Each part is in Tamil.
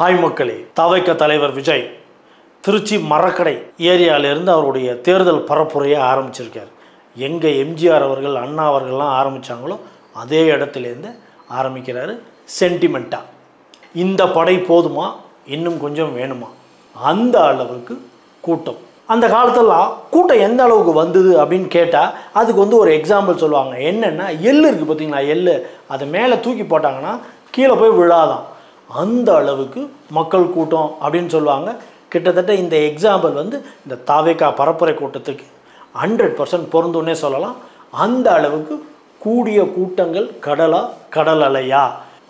ஹாய் மக்களே, தவைக்க தலைவர் விஜய் திருச்சி மரக்கடை ஏரியாவிலேருந்து அவருடைய தேர்தல் பரப்புரையை ஆரம்பிச்சிருக்கார். எங்கே எம்ஜிஆர் அவர்கள் அண்ணா அவர்கள்லாம் ஆரம்பித்தாங்களோ அதே இடத்துலேருந்து ஆரம்பிக்கிறாரு. சென்டிமெண்ட்டாக இந்த படை போதுமா, இன்னும் கொஞ்சம் வேணுமா, அந்த அளவுக்கு கூட்டம். அந்த காலத்திலலாம் கூட்டம் எந்த அளவுக்கு வந்தது அப்படின்னு கேட்டால் அதுக்கு ஒரு எக்ஸாம்பிள் சொல்லுவாங்க. என்னென்னா, எள்ளு இருக்குது பார்த்தீங்களா, எள்ளு அதை மேலே தூக்கி போட்டாங்கன்னா கீழே போய் விழாதான், அந்த அளவுக்கு மக்கள் கூட்டம் அப்படின்னு சொல்லுவாங்க. கிட்டத்தட்ட இந்த எக்ஸாம்பிள் இந்த தாவேகா பரப்புரை கூட்டத்துக்கு 100% பொருந்துன்னே சொல்லலாம். அந்த அளவுக்கு கூடிய கூட்டங்கள் கடல் அலையா,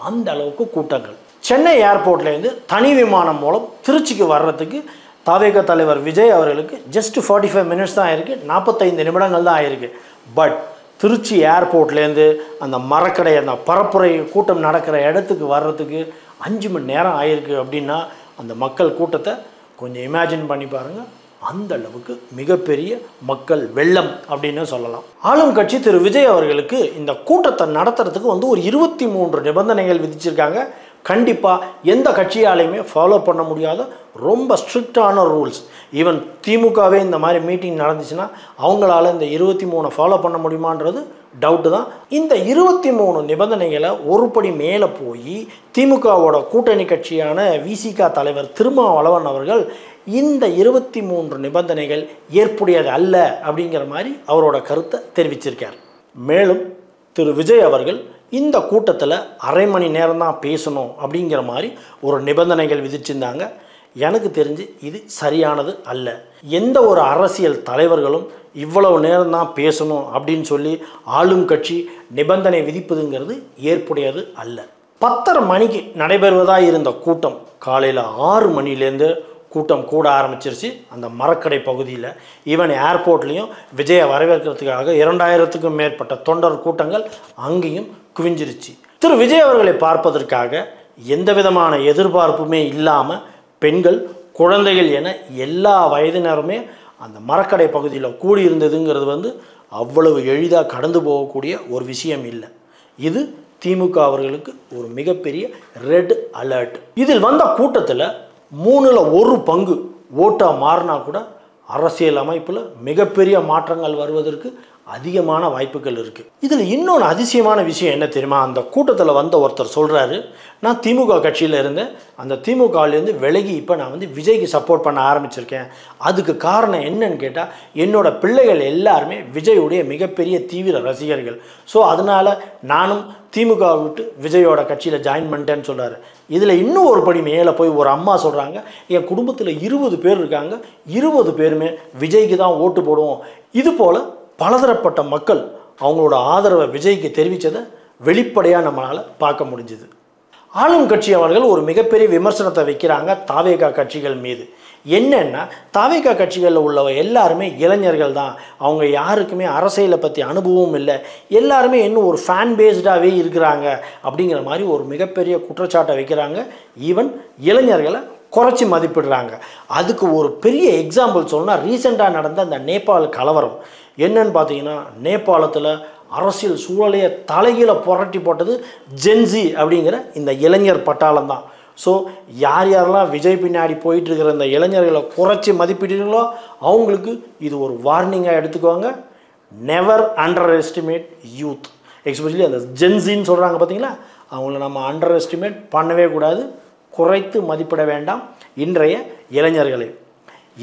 அந்த அளவுக்கு கூட்டங்கள். சென்னை ஏர்போர்ட்லேருந்து தனி விமானம் மூலம் திருச்சிக்கு வர்றதுக்கு தாவேகா தலைவர் விஜய் அவர்களுக்கு ஜஸ்ட் 45 மினிட்ஸ் தான் ஆயிருக்கு, 45 நிமிடங்கள் தான் ஆயிருக்கு. பட் திருச்சி ஏர்போர்ட்லேருந்து அந்த மரக்கடை அந்த பரப்புரை கூட்டம் நடக்கிற இடத்துக்கு வர்றதுக்கு 5 மணி நேரம் ஆயிருக்கு. அப்படின்னா அந்த மக்கள் கூட்டத்தை கொஞ்சம் இமேஜின் பண்ணி பாருங்கள். அந்த அளவுக்கு மிகப்பெரிய மக்கள் வெள்ளம் அப்படின்னு சொல்லலாம். ஆளும் கட்சி திரு விஜய் அவர்களுக்கு இந்த கூட்டத்தை நடத்துறதுக்கு ஒரு 23 நிபந்தனைகள் விதிச்சிருக்காங்க. கண்டிப்பாக எந்த கட்சியாலையுமே ஃபாலோ பண்ண முடியாத ரொம்ப ஸ்ட்ரிக்டான ரூல்ஸ். ஈவன் திமுகவே இந்த மாதிரி மீட்டிங் நடந்துச்சுன்னா அவங்களால இந்த 23 ஃபாலோ பண்ண முடியுமான்றது டவுட்டு தான். இந்த 23 நிபந்தனைகளை ஒருபடி மேலே போய் திமுகவோட கூட்டணி கட்சியான விசிக தலைவர் திருமாவளவன் அவர்கள் இந்த 23 நிபந்தனைகள் ஏற்புடையது அல்ல அப்படிங்கிற மாதிரி அவரோட கருத்தை தெரிவிச்சிருக்கார். மேலும் திரு விஜய் அவர்கள் இந்த கூட்டத்தில் அரை மணி நேரம் தான் பேசணும் அப்படிங்கிற மாதிரி ஒரு நிபந்தனைகள் விதிச்சிருந்தாங்க. எனக்கு தெரிஞ்சு இது சரியானது அல்ல. எந்த ஒரு அரசியல் தலைவர்களும் இவ்வளவு நேரம் தான் பேசணும் அப்படின்னு சொல்லி ஆளும் கட்சி நிபந்தனை விதிப்பதுங்கிறது ஏற்புடையது அல்ல. 10:30 மணிக்கு நடைபெறுவதாக இருந்த கூட்டம் காலையில் 6 மணிலேருந்து கூட்டம் கூட ஆரம்பிச்சிருச்சு. அந்த மரக்கடை பகுதியில் ஈவன் ஏர்போர்ட்லேயும் விஜயை வரவேற்கிறதுக்காக 2000க்கும் மேற்பட்ட தொண்டர் கூட்டங்கள் அங்கேயும் குவிஞ்சிருச்சு. திரு விஜய் அவர்களை பார்ப்பதற்காக எந்த விதமான எதிர்பார்ப்புமே இல்லாமல் பெண்கள், குழந்தைகள் என எல்லா வயதினருமே அந்த மரக்கடை பகுதியில் கூடியிருந்ததுங்கிறது அவ்வளவு எளிதாக கடந்து போகக்கூடிய ஒரு விஷயம் இல்லை. இது திமுக அவர்களுக்கு ஒரு மிகப்பெரிய ரெட் அலர்ட். இதில் வந்த கூட்டத்தில் 3ல் 1 பங்கு ஓட்டாக மாறினா கூட அரசியல் அமைப்பில் மிகப்பெரிய மாற்றங்கள் வருவதற்கு அதிகமான வாய்ப்புகள் இருக்குது. இதில் இன்னொன்று அதிசயமான விஷயம் என்ன தெரியுமா? அந்த கூட்டத்தில் வந்த ஒருத்தர் சொல்கிறாரு, நான் திமுக கட்சியில் இருந்தேன், அந்த திமுகலேருந்து விலகி இப்போ நான் விஜய்க்கு சப்போர்ட் பண்ண ஆரம்பிச்சிருக்கேன். அதுக்கு காரணம் என்னன்னு கேட்டால் என்னோட பிள்ளைகள் எல்லாருமே விஜயுடைய மிகப்பெரிய தீவிர ரசிகர்கள். ஸோ அதனால் நானும் திமுக விட்டு விஜயோட கட்சியில் ஜாயின் பண்ணிட்டேன்னு சொல்கிறாரு. இதில் இன்னும் ஒரு படி மேலே போய் ஒரு அம்மா சொல்கிறாங்க, என் குடும்பத்தில் 20 பேர் இருக்காங்க, 20 பேருமே விஜய்க்கு தான் ஓட்டு போடுவோம். இது போல் பலதரப்பட்ட மக்கள் அவங்களோட ஆதரவை விஜய்க்கு தெரிவித்ததை வெளிப்படையாக நம்மளால் பார்க்க முடிஞ்சுது. ஆளும் கட்சி அவர்கள் ஒரு மிகப்பெரிய விமர்சனத்தை வைக்கிறாங்க தாவேகா கட்சிகள் மீது. என்னென்னா, தாவேகா கட்சிகளில் உள்ளவ எல்லாருமே இளைஞர்கள் தான், அவங்க யாருக்குமே அரசியலை பற்றி அனுபவம் இல்லை, எல்லாருமே இன்னும் ஒரு ஃபேன் பேஸ்டாகவே இருக்கிறாங்க அப்படிங்கிற மாதிரி ஒரு மிகப்பெரிய குற்றச்சாட்டை வைக்கிறாங்க. ஈவன் இளைஞர்களை குறைச்சி மதிப்பிடுறாங்க. அதுக்கு ஒரு பெரிய எக்ஸாம்பிள் சொன்னால் ரீசெண்டாக நடந்த அந்த நேபாள் கலவரம். என்னன்னு பார்த்தீங்கன்னா, நேபாளத்தில் அரசியல் சூழலையை தலைகீழ புரட்டி போட்டது ஜென்சி அப்படிங்கிற இந்த இளைஞர் பட்டாளம் தான். ஸோ யாரெல்லாம் விஜய் பின்னாடி போயிட்டுருக்கிற இந்த இளைஞர்களை குறைச்சி மதிப்பிடுறீங்களோ அவங்களுக்கு இது ஒரு வார்னிங்காக எடுத்துக்கோங்க. Never under estimate youth, especially அந்த ஜென்சின்னு சொல்கிறாங்க பார்த்தீங்களா, அவங்கள நம்ம அண்டர் எஸ்டிமேட் பண்ணவே கூடாது, குறைத்து மதிப்பிட வேண்டாம் இன்றைய இளைஞர்களை.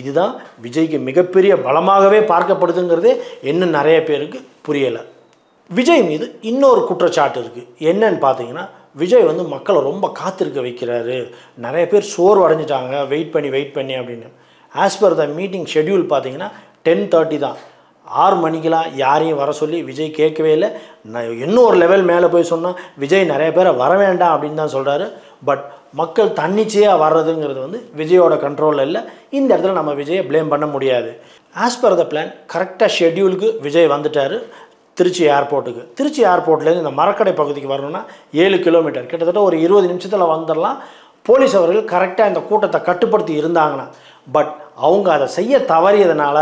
இதுதான் விஜய்க்கு மிகப்பெரிய பலமாகவே பார்க்கப்படுதுங்கிறதே இன்னும் நிறைய பேருக்கு புரியலை. விஜய் மீது இன்னொரு குற்றச்சாட்டு இருக்குது. என்னன்னு பார்த்தீங்கன்னா, விஜய் மக்களை ரொம்ப காத்திருக்க வைக்கிறாரு, நிறைய பேர் சோர்வு அடைஞ்சிட்டாங்க வெயிட் பண்ணி அப்படின்னு. As per the meeting schedule பார்த்தீங்கன்னா 10:30 தான். 6 மணிக்கெலாம் யாரையும் வர சொல்லி விஜய் கேட்கவே இல்லை. நான் இன்னும் ஒரு லெவல் மேலே போய் சொன்னால் விஜய் நிறைய பேரை வர வேண்டாம் அப்படின்னு தான் சொல்கிறாரு. பட் மக்கள் தன்னிச்சையாக வர்றதுங்கிறது விஜயோட கண்ட்ரோலில் இல்லை. இந்த இடத்துல நம்ம விஜயை ப்ளேம் பண்ண முடியாது. ஆஸ் பர் த பிளான் கரெக்டாக ஷெட்யூலுக்கு விஜய் வந்துட்டார் திருச்சி ஏர்போர்ட்டுக்கு. திருச்சி ஏர்போர்ட்லேருந்து இந்த மரக்கடை பகுதிக்கு வரணும்னா 7 கிலோமீட்டர், கிட்டத்தட்ட ஒரு 20 நிமிஷத்தில் வந்துடலாம். போலீஸ் அவர்கள் கரெக்டாக இந்த கூட்டத்தை கட்டுப்படுத்தி இருந்தாங்கன்னா, பட் அவங்க அதை செய்ய தவறியதுனால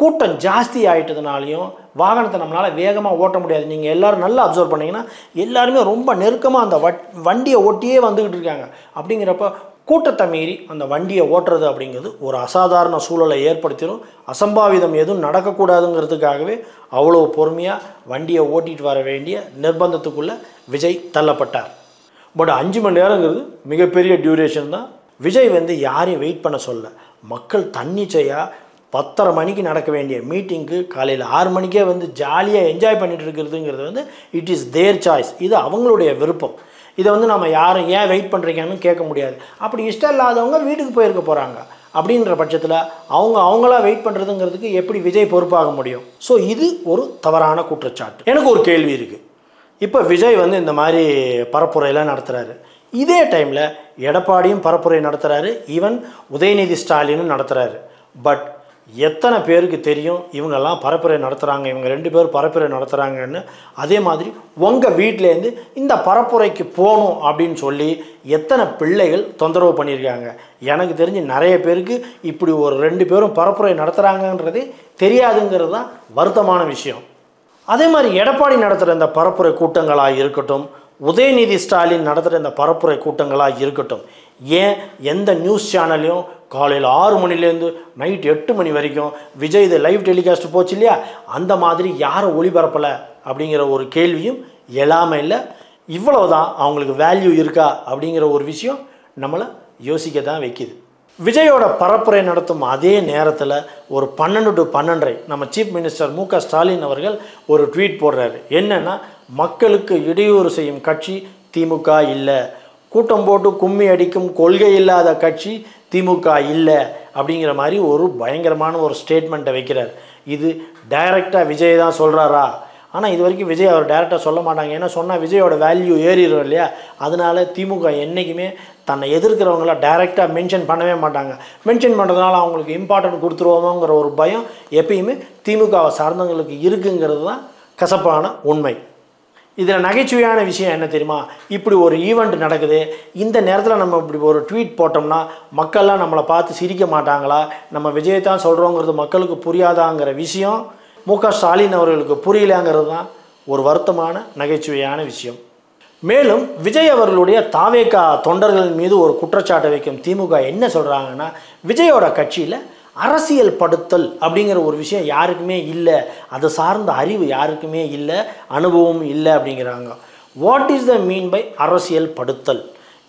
கூட்டம் ஜாஸ்தி ஆகிட்டதுனாலையும் வாகனத்தை நம்மளால் வேகமாக ஓட்ட முடியாது. நீங்கள் எல்லோரும் நல்லா அப்சர்வ் பண்ணிங்கன்னா எல்லாருமே ரொம்ப நெருக்கமாக அந்த வண்டியை ஓட்டியே வந்துக்கிட்டு இருக்காங்க. அப்படிங்கிறப்ப கூட்டத்தை மீறி அந்த வண்டியை ஓட்டுறது அப்படிங்கிறது ஒரு அசாதாரண சூழலை ஏற்படுத்திடும். அசம்பாவிதம் எதுவும் நடக்கக்கூடாதுங்கிறதுக்காகவே அவ்வளோ பொறுமையாக வண்டியை ஓட்டிகிட்டு வர வேண்டிய நிர்பந்தத்துக்குள்ளே விஜய் தள்ளப்பட்டார். பட் 5 மணி நேரங்கிறது மிகப்பெரிய டியூரேஷன் தான். விஜய் யாரையும் வெயிட் பண்ண சொல்ல, மக்கள் தன்னிச்சையாக 10:30 மணிக்கு நடக்க வேண்டிய மீட்டிங்க்கு காலையில் 6 மணிக்கே ஜாலியாக என்ஜாய் பண்ணிட்டு இருக்கிறதுங்கிறது இட் இஸ் தேர் சாய்ஸ். இது அவங்களுடைய விருப்பம். இதை நம்ம யாரும் ஏன் வெயிட் பண்ணுறீங்கன்னு கேட்க முடியாது. அப்படி இஷ்டம் இல்லாதவங்க வீட்டுக்கு போயிருக்க போகிறாங்க. அப்படின்ற பட்சத்தில் அவங்களா வெயிட் பண்ணுறதுங்கிறதுக்கு எப்படி விஜய் பொறுப்பாக முடியும்? ஸோ இது ஒரு தவறான குற்றச்சாட்டு. எனக்கு ஒரு கேள்வி இருக்குது. இப்போ விஜய் இந்த மாதிரி பரப்புரையெல்லாம் நடத்துகிறாரு. இதே டைமில் எடப்பாடியும் பரப்புரை நடத்துகிறாரு, ஈவன் உதயநிதி ஸ்டாலினும் நடத்துகிறாரு. பட் எத்தனை பேருக்கு தெரியும் இவங்கெல்லாம் பரப்புரை நடத்துகிறாங்க, இவங்க 2 பேர் பரப்புரை நடத்துகிறாங்கன்னு? அதே மாதிரி உங்கள் வீட்டிலேருந்து இந்த பரப்புரைக்கு போகணும் அப்படின்னு சொல்லி எத்தனை பிள்ளைகள் தொந்தரவு பண்ணியிருக்காங்க? எனக்கு தெரிஞ்சு நிறைய பேருக்கு இப்படி ஒரு 2 பேரும் பரப்புரை நடத்துகிறாங்கன்றதே தெரியாதுங்கிறது தான் வருத்தமான விஷயம். அதே மாதிரி எடப்பாடி நடத்துகிற இந்த பரப்புரை கூட்டங்களாக இருக்கட்டும், உதயநிதி ஸ்டாலின் நடத்துகிற இந்த பரப்புரை கூட்டங்களாக இருக்கட்டும், ஏன் எந்த நியூஸ் சேனல்லையும் காலையில் 6 மணிலேருந்து நைட் 8 மணி வரைக்கும் விஜய் இது லைவ் டெலிகாஸ்ட் போச்சு இல்லையா, அந்த மாதிரி யாரும் ஒளிபரப்பலை அப்படிங்கிற ஒரு கேள்வியும் எழாமல் இல்லை. இவ்வளவுதான் அவங்களுக்கு வேல்யூ இருக்கா அப்படிங்கிற ஒரு விஷயம் நம்மளை யோசிக்க தான் வைக்கிது. விஜயோட பரப்புரை நடத்தும் அதே நேரத்தில் ஒரு 12 to 12:30 நம்ம சீஃப் மினிஸ்டர் மு.க. ஸ்டாலின் அவர்கள் ஒரு ட்வீட் போடுறாரு. என்னென்னா, மக்களுக்கு இடையூறு செய்யும் கட்சி திமுக இல்லை, கூட்டம் போட்டு கும்மி அடிக்கும் கொள்கை இல்லாத கட்சி திமுக இல்லை அப்படிங்கிற மாதிரி ஒரு பயங்கரமான ஒரு ஸ்டேட்மெண்ட்டை வைக்கிறார். இது டைரெக்டாக விஜய் தான் சொல்கிறாரா? ஆனால் இது வரைக்கும் விஜய் அவர் டைரெக்டாக சொல்ல மாட்டாங்க. ஏன்னா சொன்னால் விஜயோட வேல்யூ ஏறிடும் இல்லையா? அதனால திமுக என்றைக்குமே தன்னை எதிர்க்கிறவங்கள டைரெக்டாக மென்ஷன் பண்ணவே மாட்டாங்க. மென்ஷன் பண்ணுறதுனால அவங்களுக்கு இம்பார்ட்டன்ட் கொடுத்துருவோமோங்கிற ஒரு பயம் எப்பயுமே திமுகவை சார்ந்தவங்களுக்கு இருக்குங்கிறது தான் கசப்பான உண்மை. இதில் நகைச்சுவையான விஷயம் என்ன தெரியுமா? இப்படி ஒரு ஈவெண்ட் நடக்குது, இந்த நேரத்தில் நம்ம இப்படி ஒரு ட்வீட் போட்டோம்னா மக்கள்லாம் நம்மளை பார்த்து சிரிக்க மாட்டாங்களா? நம்ம விஜய் தான் சொல்கிறோங்கிறது மக்களுக்கு புரியாதாங்கிற விஷயம் மு.க. ஸ்டாலின் அவர்களுக்கு புரியலங்கிறது தான் ஒரு வருத்தமான நகைச்சுவையான விஷயம். மேலும் விஜய் அவர்களுடைய தாவேகா தொண்டர்கள் மீது ஒரு குற்றச்சாட்டை வைக்கும் திமுக என்ன சொல்கிறாங்கன்னா, விஜயோட கட்சியில் அரசியல் படுத்தல் அப்படிங்கிற ஒரு விஷயம் யாருக்குமே இல்லை, அது சார்ந்த அறிவு யாருக்குமே இல்லை, அனுபவம் இல்லை அப்படிங்கிறாங்க. What is the mean by அரசியல் படுத்தல்?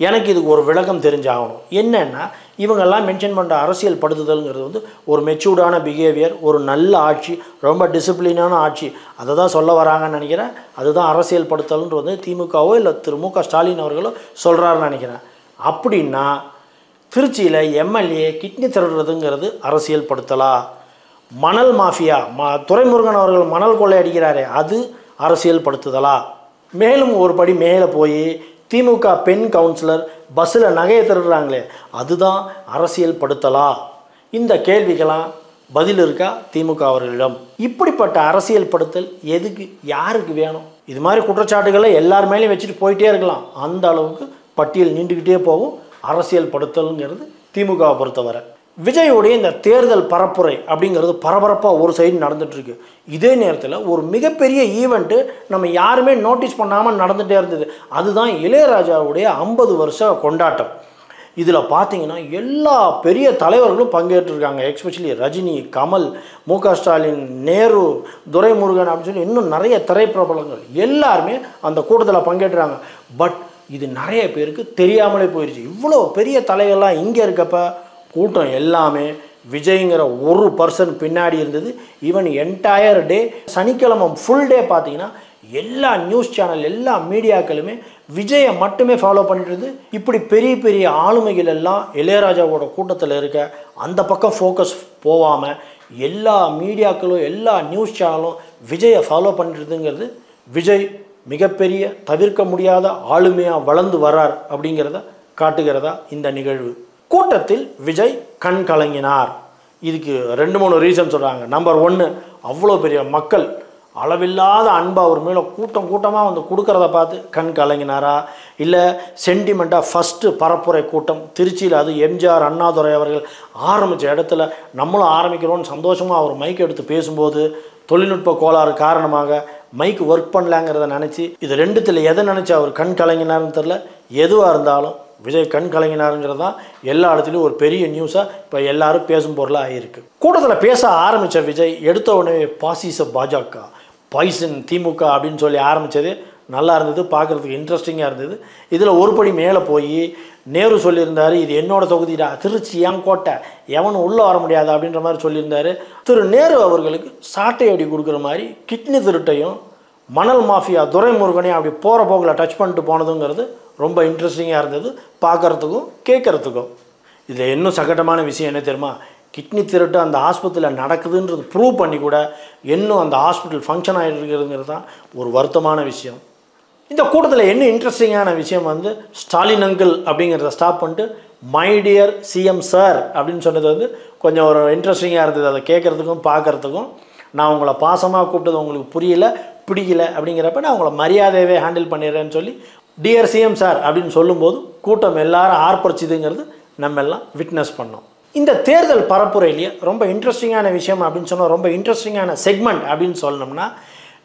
எனக்கு இதுக்கு ஒரு விளக்கம் தெரிஞ்சாகணும். என்னென்னா, இவங்கெல்லாம் மென்ஷன் பண்ணுற அரசியல் படுத்துதல்ங்கிறது ஒரு மெச்சூர்டான பிஹேவியர், ஒரு நல்ல ஆட்சி, ரொம்ப டிசிப்ளினான ஆட்சி, அதை தான் சொல்ல வராங்கன்னு நினைக்கிறேன். அதுதான் அரசியல் படுத்தல்ன்றது திமுகவோ இல்லை திரு மு.க. ஸ்டாலின் அவர்களோ சொல்கிறாருன்னு நினைக்கிறேன். அப்படின்னா திருச்சியில் எம்எல்ஏ கிட்னி திருடுறதுங்கிறது அரசியல் படுத்தலா? மணல் மாஃபியா, துரைமுருகன் அவர்கள் மணல் கொள்ளை அடிக்கிறாரே, அது அரசியல் படுத்துதலா? மேலும் ஒரு படி மேலே போய் திமுக பெண் கவுன்சிலர் பஸ்ஸில் நகையை திருடுறாங்களே, அதுதான் அரசியல் படுத்தலா? இந்த கேள்விக்கெல்லாம் பதில் இருக்கா திமுக அவர்களிடம்? இப்படிப்பட்ட அரசியல் படுத்தல் எதுக்கு, யாருக்கு வேணும்? இது மாதிரி குற்றச்சாட்டுகளை எல்லார் மேலேயும் வச்சுட்டு போயிட்டே இருக்கலாம். அந்த அளவுக்கு பட்டியல் நீண்டுக்கிட்டே போகும் அரசியல் படுத்தலுங்கிறது திமுகவை பொறுத்தவரை. விஜயோடைய இந்த தேர்தல் பரப்புரை அப்படிங்கிறது பரபரப்பாக ஒரு சைடு நடந்துகிட்ருக்கு. இதே நேரத்தில் ஒரு மிகப்பெரிய ஈவெண்ட்டு நம்ம யாருமே நோட்டீஸ் பண்ணாமல் நடந்துகிட்டே இருந்தது. அதுதான் இளையராஜாவுடைய 50 வருஷ கொண்டாட்டம். இதில் பார்த்தீங்கன்னா எல்லா பெரிய தலைவர்களும் பங்கேற்றிருக்காங்க. எக்ஸ்பெஷலி ரஜினி, கமல், மு.க. ஸ்டாலின், நேரு, துரைமுருகன் அப்படின்னு சொல்லி இன்னும் நிறைய திரைப்பிரபலங்கள் எல்லாருமே அந்த கூட்டத்தில் பங்கேற்றாங்க. பட் இது நிறைய பேருக்கு தெரியாமலே போயிடுச்சு. இவ்வளோ பெரிய தலைகள்லாம் இங்கே இருக்கப்ப கூட்டம் எல்லாமே விஜய்ங்கிற ஒரு பர்சன் பின்னாடி இருந்தது. ஈவன் என்டையர் டே, சனிக்கிழமை ஃபுல் டே பார்த்தீங்கன்னா எல்லா நியூஸ் சேனல், எல்லா மீடியாக்களுமே விஜயை மட்டுமே ஃபாலோ பண்ணிட்டு இப்படி பெரிய பெரிய ஆளுமைகள் எல்லாம் இளையராஜாவோட கூட்டத்தில் இருக்க அந்த பக்கம் ஃபோக்கஸ் போகாமல் எல்லா மீடியாக்களும் எல்லா நியூஸ் சேனலும் விஜயை ஃபாலோ பண்ணிட்டுங்கிறது விஜய் மிகப்பெரிய தவிர்க்க முடியாத ஆளுமையாக வளர்ந்து வர்றார் அப்படிங்கிறத காட்டுகிறதா இந்த நிகழ்வு. கூட்டத்தில் விஜய் கண் கலங்கினார். இதுக்கு 2-3 ரீசன் சொல்கிறாங்க. நம்பர் 1, அவ்வளோ பெரிய மக்கள் அளவில்லாத அன்பா அவர் மேலே கூட்டமாக கொடுக்கறத பார்த்து கண் கலங்கினாரா? இல்லை சென்டிமெண்ட்டாக ஃபஸ்ட்டு பரப்புரை கூட்டம் திருச்சியில், அது எம்ஜிஆர் அண்ணாதுரை அவர்கள் ஆரம்பித்த இடத்துல நம்மளும் ஆரம்பிக்கிறோன்னு சந்தோஷமாக அவர் மைக் எடுத்து பேசும்போது தொழில்நுட்ப கோளாறு காரணமாக மைக் ஒர்க் பண்ணலாங்கிறத நினச்சி, இது 2த்தில் எதை நினச்சி அவர் கண் கலங்கினார்னு தெரில. எதுவாக இருந்தாலும் விஜய் கண் கலங்கினாருங்கிறது தான் எல்லா இடத்துலையும் ஒரு பெரிய நியூஸாக இப்போ எல்லாரும் பேசும் பொருளாக ஆகியிருக்கு. கூட்டத்தில் பேச ஆரம்பித்த விஜய் எடுத்த உடனே பாசிச பாஜக, பாய்சன் திமுக அப்படின்னு சொல்லி ஆரம்பித்தது நல்லா இருந்தது, பார்க்குறதுக்கு இன்ட்ரெஸ்டிங்காக இருந்தது. இதில் ஒருபடி மேலே போய் நேரு சொல்லியிருந்தார், இது என்னோட தொகுதிடா, திருச்சி என் கோட்டை, எவனும் உள்ளே வர முடியாது அப்படின்ற மாதிரி சொல்லியிருந்தார். திரு நேரு அவர்களுக்கு சாட்டை அடி கொடுக்குற மாதிரி கிட்னி திருட்டையும் மணல் மாஃபியா துரைமுருகனையும் அப்படி போகிற போக்கில் டச் பண்ணிட்டு போனதுங்கிறது ரொம்ப இன்ட்ரெஸ்டிங்காக இருந்தது பார்க்குறதுக்கும் கேட்குறதுக்கும். இதில் இன்னும் சகட்டமான விஷயம் என்ன தெரியுமா, கிட்னி திருட்டு அந்த ஹாஸ்பிட்டலில் நடக்குதுன்றது ப்ரூவ் பண்ணி கூட இன்னும் அந்த ஹாஸ்பிட்டல் ஃபங்க்ஷன் ஆகிட்டு இருக்கிறதுங்கிறது தான் ஒரு வருத்தமான விஷயம். இந்த கூட்டத்தில் என்ன இன்ட்ரெஸ்டிங்கான விஷயம் வந்து ஸ்டாலின் அங்கிள் அப்படிங்கிறத ஸ்டாப் பண்ணிட்டு மை டியர் சிஎம் சார் அப்படின்னு சொன்னது வந்து கொஞ்சம் ஒரு இன்ட்ரெஸ்டிங்காக இருந்தது. அதை கேட்குறதுக்கும் பார்க்குறதுக்கும். நான் உங்களை பாசமாக கூப்பிட்டது உங்களுக்கு புரியல பிடிக்கல அப்படிங்கிறப்ப நான் உங்களை மரியாதையவே ஹேண்டில் பண்ணிடுறேன்னு சொல்லி டியர் சிஎம் சார் அப்படின்னு சொல்லும்போது கூட்டம் எல்லாரும் ஆர்ப்பரிச்சுதுங்கிறது நம்ம எல்லாம் விட்னஸ் பண்ணோம். இந்த தேர்தல் பரப்புரையிலேயே ரொம்ப இன்ட்ரெஸ்டிங்கான விஷயம் அப்படின்னு சொன்னால், ரொம்ப இன்ட்ரெஸ்டிங்கான செக்மெண்ட் அப்படின்னு சொல்லணும்னா,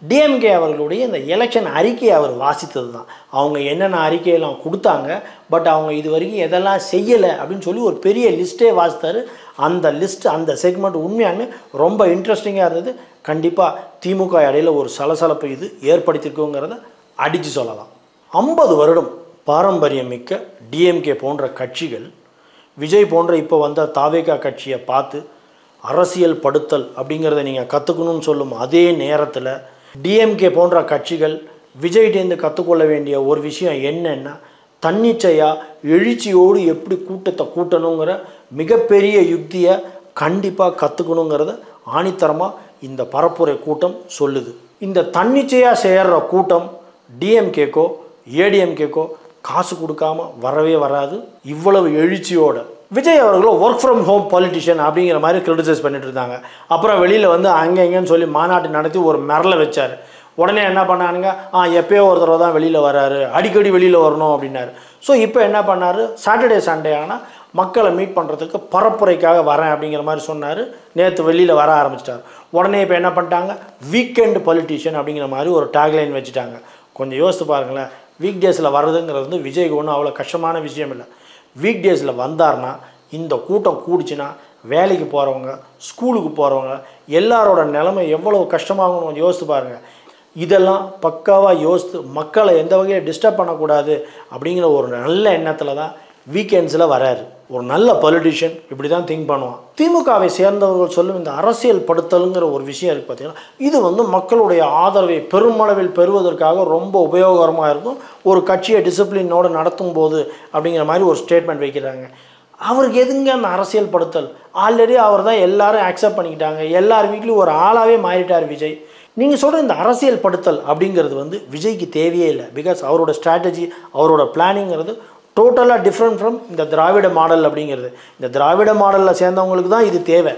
டிஎம்கே அவர்களுடைய இந்த எலெக்ஷன் அறிக்கையை அவர் வாசித்தது தான். அவங்க என்னென்ன அறிக்கையெல்லாம் கொடுத்தாங்க, பட் அவங்க இது வரைக்கும் எதெல்லாம் செய்யலை அப்படின்னு சொல்லி ஒரு பெரிய லிஸ்ட்டே வாசித்தார். அந்த லிஸ்ட், அந்த செக்மெண்ட் உண்மையானு ரொம்ப இன்ட்ரெஸ்டிங்காக இருந்தது. கண்டிப்பாக திமுக இடையில ஒரு சலசலப்பை இது ஏற்படுத்தியிருக்குங்கிறத அடித்து சொல்லலாம். 50 வருடம் பாரம்பரியம் மிக்க டிஎம்கே போன்ற கட்சிகள் விஜய் போன்ற இப்போ வந்த தாவேகா கட்சியை பார்த்து அரசியல் படுத்தல் அப்படிங்கிறத நீங்கள் கற்றுக்கணும்னு சொல்லும் அதே நேரத்தில் டிஎம்கே போன்ற கட்சிகள் விஜய்கிட்டேருந்து கற்றுக்கொள்ள வேண்டிய ஒரு விஷயம் என்னென்னா, தன்னிச்சையாக எழுச்சியோடு எப்படி கூட்டத்தை கூட்டணுங்கிற மிகப்பெரிய யுக்தியை கண்டிப்பாக கற்றுக்கணுங்கிறத ஆணித்தரமாக இந்த பரப்புரை கூட்டம் சொல்லுது. இந்த தன்னிச்சையாக சேர்கிற கூட்டம் டிஎம்கேக்கோ ஏடிஎம்கேக்கோ காசு கொடுக்காம வரவே வராது. இவ்வளவு எழுச்சியோட விஜய் அவர்களும் ஒர்க் ஃப்ரம் ஹோம் பாலிட்டிஷியன் அப்படிங்கிற மாதிரி கிரிட்டிசைஸ் பண்ணிட்டு இருந்தாங்க. அப்புறம் வெளியில் வந்து அங்கே இங்கேன்னு சொல்லி மாநாட்டு நடத்தி ஒரு மிரலை வச்சார். உடனே என்ன பண்ணானுங்க, எப்பயோ ஒரு தடவை தான் வெளியில் வராரு, அடிக்கடி வெளியில் வரணும் அப்படின்னாரு. ஸோ இப்போ என்ன பண்ணார், சாட்டர்டே சண்டே ஆனால் மக்களை மீட் பண்ணுறதுக்கு பரப்புரைக்காக வரேன் அப்படிங்கிற மாதிரி சொன்னார். நேற்று வெளியில் வர ஆரம்பிச்சிட்டார். உடனே இப்போ என்ன பண்ணிட்டாங்க, வீக்கெண்டு பாலிட்டிஷியன் அப்படிங்கிற மாதிரி ஒரு டேக்லைன் வச்சுட்டாங்க. கொஞ்சம் யோசித்து பாருங்களேன், வீக் டேஸில் வர்றதுங்கிறது வந்து விஜய்க்கு ஒன்றும் அவ்வளோ கஷ்டமான விஷயம் இல்லை. வீக் டேஸில் வந்தார்னா இந்த கூட்டம் கூடிச்சுன்னா வேலைக்கு போகிறவங்க, ஸ்கூலுக்கு போகிறவங்க எல்லாரோட நிலைமை எவ்வளோ கஷ்டமாகணும் கொஞ்சம் யோசித்து பாருங்கள். இதெல்லாம் பக்காவாக யோசித்து மக்களை எந்த வகையில் டிஸ்டர்ப் பண்ணக்கூடாது அப்படிங்கிற ஒரு நல்ல எண்ணத்தில் தான் வீக்கெண்ட்ஸில் வராரு. ஒரு நல்ல பொலிட்டிஷியன் இப்படி தான் திங்க் பண்ணுவான். திமுகவை சேர்ந்தவர்கள் சொல்லும் இந்த அரசியல் படுத்தலுங்கிற ஒரு விஷயம் இருக்குது பார்த்தீங்கன்னா, இது வந்து மக்களுடைய ஆதரவை பெருமளவில் பெறுவதற்காக ரொம்ப உபயோகரமாக இருக்கும். ஒரு கட்சியை டிசிப்ளினோடு நடத்தும் போது அப்படிங்கிற மாதிரி ஒரு ஸ்டேட்மெண்ட் வைக்கிறாங்க. அவருக்கு எதுங்க அந்த அரசியல் படுத்தல்? ஆல்ரெடி அவர் தான் எல்லாரும் அக்செப்ட் பண்ணிக்கிட்டாங்க. எல்லார் வீட்லேயும் ஒரு ஆளாகவே மாறிட்டார் விஜய். நீங்கள் சொல்கிற இந்த அரசியல் படுத்தல் அப்படிங்கிறது வந்து விஜய்க்கு தேவையே இல்லை. பிகாஸ் அவரோட ஸ்ட்ராட்டஜி, அவரோட பிளானிங்கிறது டோட்டலாக டிஃப்ரெண்ட் ஃப்ரம் இந்த திராவிட மாடல் அப்படிங்கிறது. இந்த திராவிட மாடலில் சேர்ந்தவங்களுக்கு தான் இது தேவை.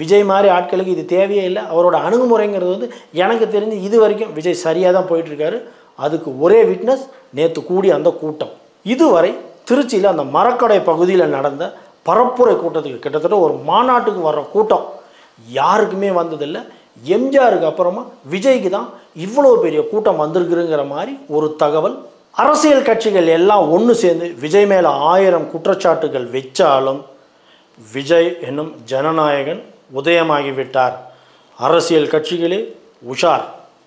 விஜய் மாதிரி ஆட்களுக்கு இது தேவையே இல்லை. அவரோட அணுகுமுறைங்கிறது வந்து எனக்கு தெரிஞ்சு இது வரைக்கும் விஜய் சரியாக தான் போயிட்டுருக்காரு. அதுக்கு ஒரே விட்னஸ் நேற்று கூடிய அந்த கூட்டம். இதுவரை திருச்சியில் அந்த மரக்கடை பகுதியில் நடந்த பரப்புரை கூட்டத்துக்கு கிட்டத்தட்ட ஒரு மாநாட்டுக்கு வர்ற கூட்டம் யாருக்குமே வந்ததில்லை. எம்ஜிஆருக்கு அப்புறமா விஜய்க்கு தான் இவ்வளோ பெரிய கூட்டம் வந்திருக்குங்கிற மாதிரி ஒரு தகவல். அரசியல் கட்சிகள் எல்லாம் ஒன்று சேர்ந்து விஜய் மேலே 1000 குற்றச்சாட்டுகள் வச்சாலும் விஜய் என்னும் ஜனநாயகன் உதயமாகிவிட்டார். அரசியல் கட்சிகளே உஷார்,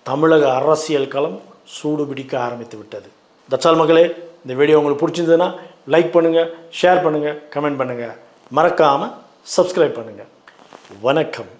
தமிழக அரசியல் களம் சூடு பிடிக்க ஆரம்பித்து விட்டது. தட்சால் மக்களே, இந்த வீடியோ உங்களுக்கு பிடிச்சிருந்ததுன்னா லைக் பண்ணுங்கள், ஷேர் பண்ணுங்கள், கமெண்ட் பண்ணுங்கள், மறக்காமல் சப்ஸ்கிரைப் பண்ணுங்கள். வணக்கம்.